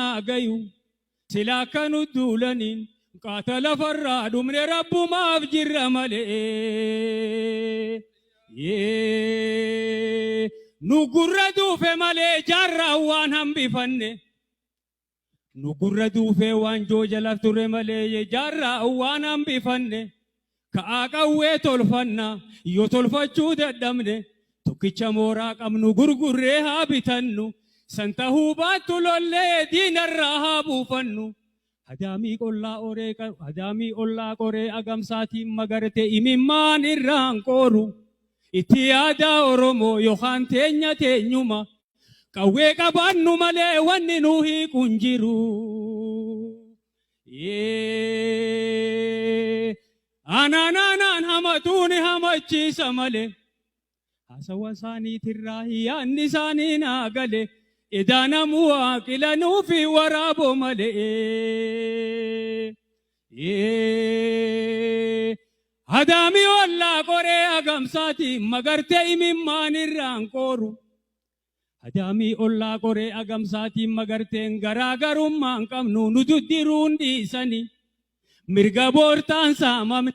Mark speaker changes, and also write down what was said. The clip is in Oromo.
Speaker 1: gayu silaa kanu duulaniin qaatala farraa dhumne rabbumaaf jirra malee. Nu gurra duufe malee jaarraa waan hambifanne. Nu gurra duufe waan joojalaaf ture malee jaarraa waan hambifanne. Ka'aa qawwee tolfanna yoo tolfachuu dadhabne. Tokkicha mooraa qabnu gurgurree haa bitannu. Santa hubaattu lollee diinarraa haa buufannu. Hadaamii ollaa qoree agamsaatiin magarte imimmaan irraan qooru. Itti aadaa Oromoo yookaan teenya teenyuma. Qawwee qabaannu malee wanni nu hiikun jiru. Anaanaan hamatuuni hamachiisa malee. Hasawa isaaniitirraa yaanni isaanii naa galee. Idaanamu waaqilanuu fi waraaboo malee. Hadaamii ollaa qoree agamsaatiin magartee imimmaan irraan qooru. Hadaamii ollaa qoree agamsaatiin magarteen garaagarummaan qabnu nu duddiruun dhiisanii. Mirga boortaan saamame.